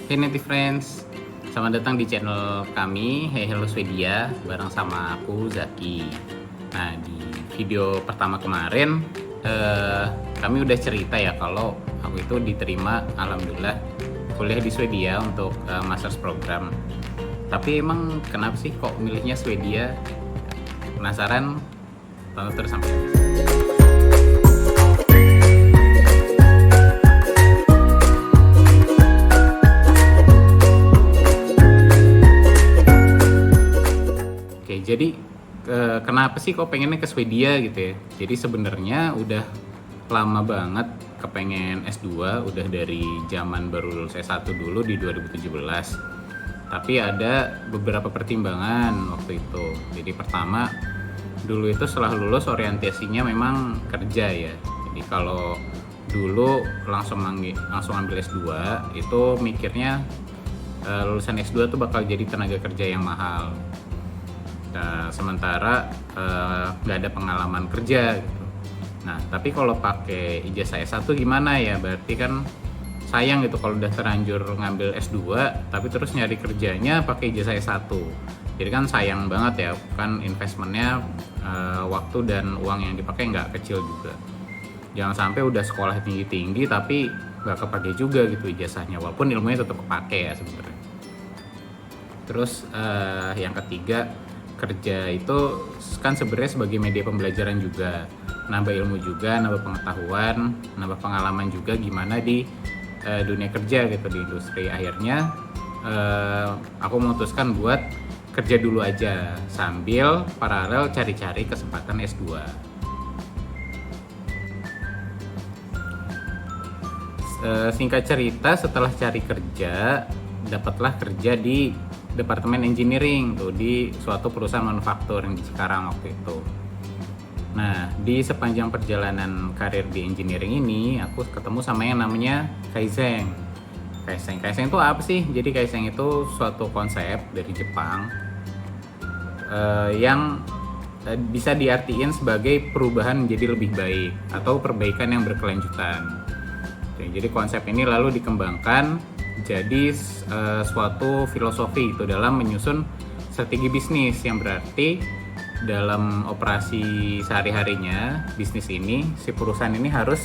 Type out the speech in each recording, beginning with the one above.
Hey Native Friends, selamat datang di channel kami Hey Hello Swedia bareng sama aku Zaki. Nah, di video pertama kemarin kami udah cerita ya kalau aku itu diterima alhamdulillah kuliah di Swedia untuk Masters program. Tapi emang kenapa sih kok milihnya Swedia? Penasaran? Tonton terus sampai habis. Oke, jadi kenapa sih kok pengennya ke Swedia gitu ya? Jadi sebenarnya udah lama banget kepengen S2, udah dari zaman baru lulus S1 dulu di 2017. Tapi ada beberapa pertimbangan waktu itu. Jadi pertama, dulu itu setelah lulus orientasinya memang kerja ya. Jadi kalau dulu langsung ambil S2, itu mikirnya lulusan S2 tuh bakal jadi tenaga kerja yang mahal. Nah, sementara nggak ada pengalaman kerja gitu. Nah, tapi kalau pakai ijazah S1 gimana ya? Berarti kan sayang gitu kalau udah terlanjur ngambil S2 tapi terus nyari kerjanya pakai ijazah S1. Jadi kan sayang banget ya, kan investmentnya waktu dan uang yang dipakai nggak kecil juga. Jangan sampai udah sekolah tinggi-tinggi tapi nggak kepake juga gitu ijazahnya, walaupun ilmunya tetap kepake ya sebenarnya. Terus yang ketiga, kerja itu kan sebenarnya sebagai media pembelajaran juga, nambah ilmu juga, nambah pengetahuan, nambah pengalaman juga gimana di dunia kerja gitu, di industri. Akhirnya aku memutuskan buat kerja dulu aja sambil paralel cari-cari kesempatan S2. Singkat cerita, setelah cari kerja, dapatlah kerja di Departemen Engineering tuh di suatu perusahaan manufaktur yang di Cikarang waktu itu. Nah, di sepanjang perjalanan karir di engineering ini, aku ketemu sama yang namanya Kaizen. Kaizen itu apa sih? Jadi Kaizen itu suatu konsep dari Jepang yang bisa diartiin sebagai perubahan menjadi lebih baik atau perbaikan yang berkelanjutan. Jadi konsep ini lalu dikembangkan jadi suatu filosofi itu dalam menyusun strategi bisnis, yang berarti dalam operasi sehari-harinya bisnis ini, si perusahaan ini harus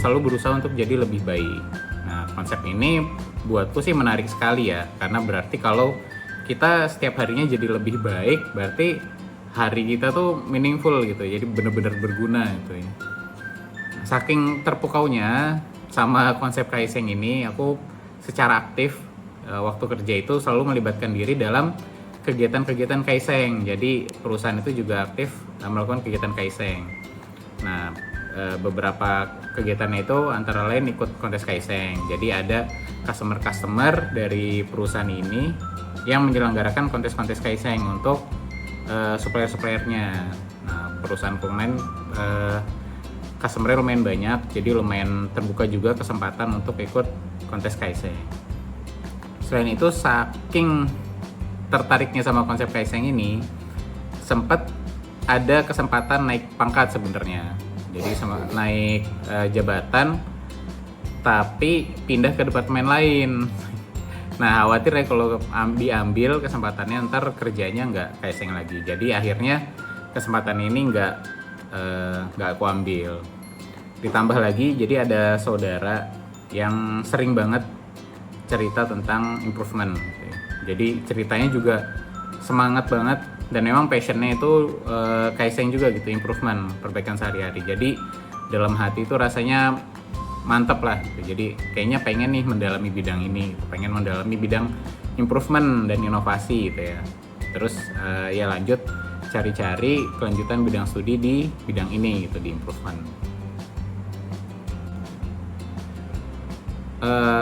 selalu berusaha untuk jadi lebih baik. Nah, konsep ini buatku sih menarik sekali ya, karena berarti kalau kita setiap harinya jadi lebih baik, berarti hari kita tuh meaningful gitu, jadi benar-benar berguna gitu ya. Saking terpukaunya sama konsep Kaizen ini, aku secara aktif waktu kerja itu selalu melibatkan diri dalam kegiatan-kegiatan Kaizen. Jadi perusahaan itu juga aktif melakukan kegiatan Kaizen. Nah, beberapa kegiatannya itu antara lain ikut kontes Kaizen. Jadi ada customer dari perusahaan ini yang menyelenggarakan kontes-kontes Kaizen untuk supplier-suppliernya. Nah, perusahaan pemain customer-nya lumayan banyak, jadi lumayan terbuka juga kesempatan untuk ikut kontes Kaizen. Selain itu, saking tertariknya sama konsep Kaizen ini, sempat ada kesempatan naik pangkat sebenarnya. Jadi naik jabatan, tapi pindah ke departemen lain. Nah, khawatir ya kalau diambil kesempatannya ntar kerjanya nggak Kaizen lagi. Jadi akhirnya kesempatan ini nggak aku ambil. Ditambah lagi, jadi ada saudara yang sering banget cerita tentang improvement. Jadi ceritanya juga semangat banget dan memang passionnya itu Kaizen juga gitu, improvement, perbaikan sehari-hari. Jadi dalam hati itu rasanya mantap lah gitu. Jadi kayaknya pengen nih mendalami bidang ini, pengen mendalami bidang improvement dan inovasi gitu ya. Terus ya lanjut cari-cari kelanjutan bidang studi di bidang ini gitu, di improvement.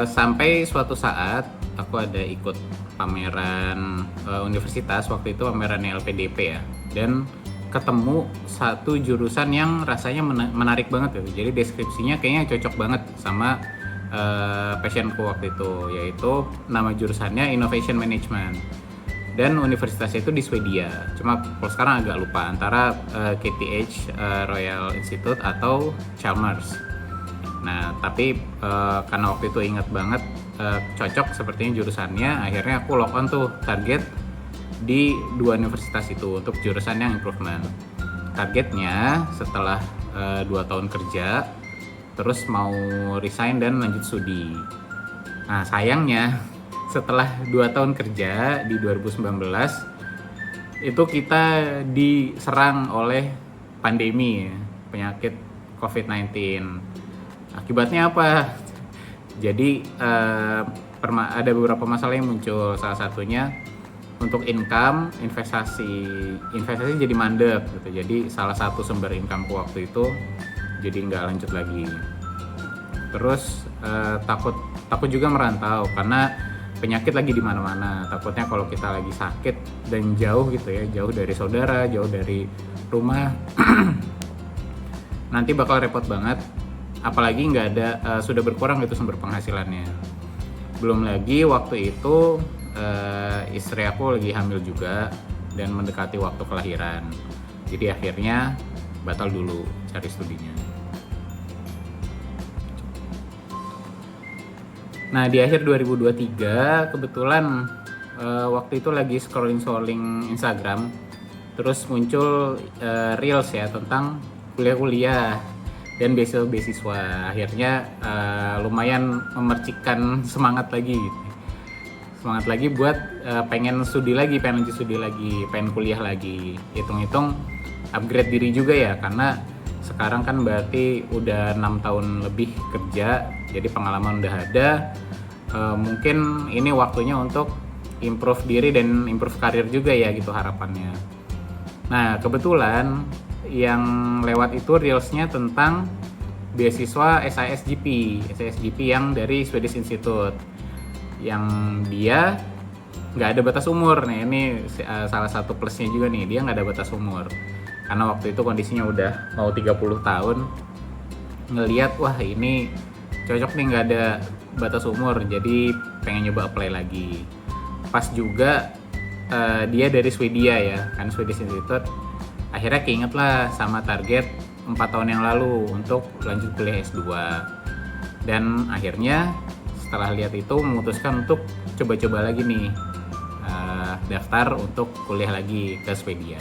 Sampai suatu saat aku ada ikut pameran universitas, waktu itu pameran LPDP ya, dan ketemu satu jurusan yang rasanya menarik banget ya. Jadi deskripsinya kayaknya cocok banget sama passionku waktu itu, yaitu nama jurusannya Innovation Management. Dan universitasnya itu di Swedia, cuma kalau sekarang agak lupa antara KTH Royal Institute atau Chalmers. Nah, tapi karena waktu itu ingat banget cocok sepertinya jurusannya, akhirnya aku lock on tuh target di 2 universitas itu untuk jurusan yang improvement. Targetnya setelah 2 tahun kerja, terus mau resign dan lanjut studi. Nah, sayangnya setelah 2 tahun kerja di 2019, itu kita diserang oleh pandemi, penyakit COVID-19. Akibatnya apa? Jadi ada beberapa masalah yang muncul. Salah satunya untuk income, investasi jadi mandek gitu. Jadi salah satu sumber income waktu itu jadi nggak lanjut lagi. Terus takut juga merantau karena penyakit lagi di mana-mana. Takutnya kalau kita lagi sakit dan jauh gitu ya, jauh dari saudara, jauh dari rumah, nanti bakal repot banget. Apalagi nggak ada, sudah berkurang itu sumber penghasilannya. Belum lagi waktu itu istri aku lagi hamil juga dan mendekati waktu kelahiran. Jadi akhirnya batal dulu cari studinya. Nah, di akhir 2023 kebetulan waktu itu lagi scrolling Instagram, terus muncul reels ya tentang kuliah-kuliah dan beasiswa. Akhirnya lumayan memercikan semangat lagi buat pengen lanjut studi lagi, pengen kuliah lagi. Hitung-hitung upgrade diri juga ya, karena sekarang kan berarti udah 6 tahun lebih kerja, jadi pengalaman udah ada. Mungkin ini waktunya untuk improve diri dan improve karir juga ya gitu harapannya. Nah, kebetulan yang lewat itu reelsnya tentang beasiswa SISGP yang dari Swedish Institute, yang dia nggak ada batas umur. Nih, ini salah satu plusnya juga nih, dia nggak ada batas umur. Karena waktu itu kondisinya udah mau 30 tahun, ngelihat wah ini cocok nih nggak ada batas umur, jadi pengen nyoba apply lagi. Pas juga dia dari Swedia ya, kan Swedish Institute. Akhirnya keinget lah sama target 4 tahun yang lalu untuk lanjut kuliah S2. Dan akhirnya setelah lihat itu memutuskan untuk coba-coba lagi nih daftar untuk kuliah lagi ke Swedia.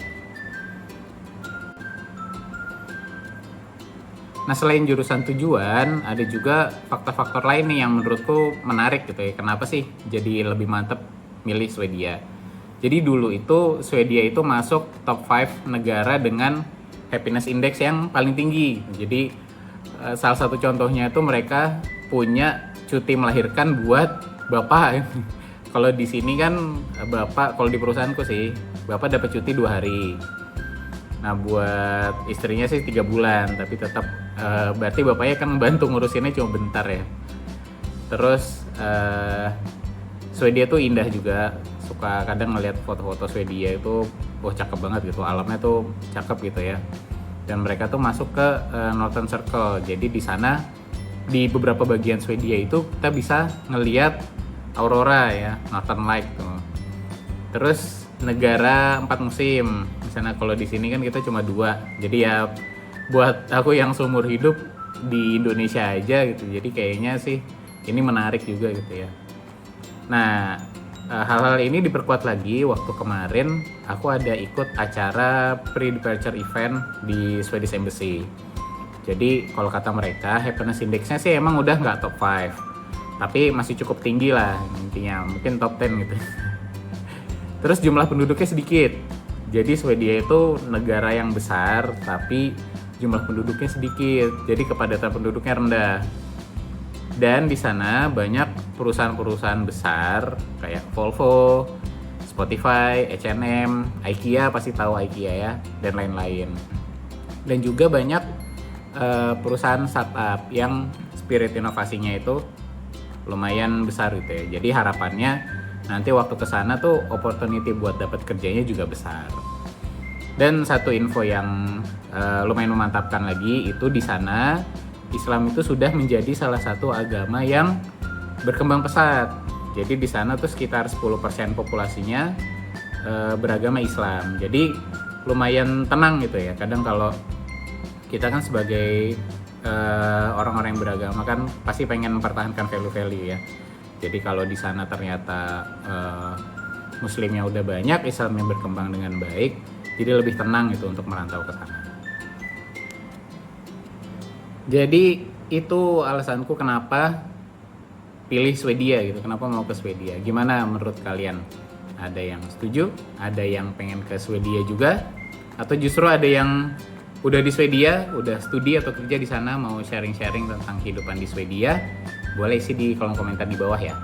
Nah, selain jurusan tujuan, ada juga faktor-faktor lain nih yang menurutku menarik gitu ya. Kenapa sih jadi lebih mantep milih Swedia? Jadi dulu itu Swedia itu masuk top 5 negara dengan happiness index yang paling tinggi. Jadi salah satu contohnya itu mereka punya cuti melahirkan buat bapak. Kalau di sini kan bapak, kalau di perusahaanku sih, bapak dapat cuti 2 hari. Nah, buat istrinya sih 3 bulan, tapi tetap berarti bapaknya kan bantu ngurusinnya cuma bentar ya. Terus Swedia tuh indah juga, suka kadang ngeliat foto-foto Swedia itu cakep banget gitu, alamnya tuh cakep gitu ya. Dan mereka tuh masuk ke Northern Circle, jadi di sana di beberapa bagian Swedia itu kita bisa ngeliat aurora ya, Northern Light tuh. Terus negara 4 musim. Misalnya kalau di sini kan kita cuma 2. Jadi ya buat aku yang seumur hidup di Indonesia aja gitu. Jadi kayaknya sih ini menarik juga gitu ya. Nah, hal-hal ini diperkuat lagi waktu kemarin aku ada ikut acara pre-departure event di Swedish Embassy. Jadi kalau kata mereka happiness index-nya sih emang udah nggak top 5, tapi masih cukup tinggi lah intinya, mungkin top 10 gitu. Terus jumlah penduduknya sedikit. Jadi Swedia itu negara yang besar tapi jumlah penduduknya sedikit. Jadi kepadatan penduduknya rendah. Dan di sana banyak perusahaan-perusahaan besar kayak Volvo, Spotify, H&M, IKEA, pasti tahu IKEA ya, dan lain-lain. Dan juga banyak perusahaan startup yang spirit inovasinya itu lumayan besar gitu ya. Jadi harapannya nanti waktu ke sana tuh opportunity buat dapat kerjanya juga besar. Dan satu info yang lumayan memantapkan lagi itu di sana Islam itu sudah menjadi salah satu agama yang berkembang pesat. Jadi di sana tuh sekitar 10% populasinya beragama Islam. Jadi lumayan tenang gitu ya. Kadang kalau kita kan sebagai orang-orang yang beragama kan pasti pengen mempertahankan value-value ya. Jadi kalau di sana ternyata Muslimnya udah banyak, Islamnya berkembang dengan baik, jadi lebih tenang gitu untuk merantau ke sana. Jadi itu alasanku kenapa pilih Swedia gitu, kenapa mau ke Swedia. Gimana menurut kalian? Ada yang setuju, ada yang pengen ke Swedia juga, atau justru ada yang udah di Swedia, udah studi atau kerja di sana, mau sharing-sharing tentang kehidupan di Swedia? Boleh isi di kolom komentar di bawah ya.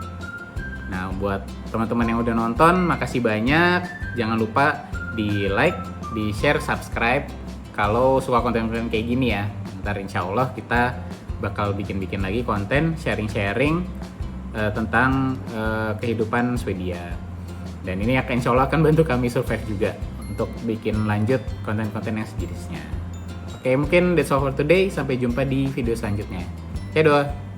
Nah, buat teman-teman yang udah nonton, makasih banyak. Jangan lupa di like, di share, subscribe kalau suka konten-konten kayak gini ya. Ntar insya Allah kita bakal bikin-bikin lagi konten sharing-sharing tentang kehidupan Swedia. Dan ini akan insya Allah akan bantu kami survive juga untuk bikin lanjut konten-konten yang sejenisnya. Oke, mungkin that's all for today. Sampai jumpa di video selanjutnya. Dadah.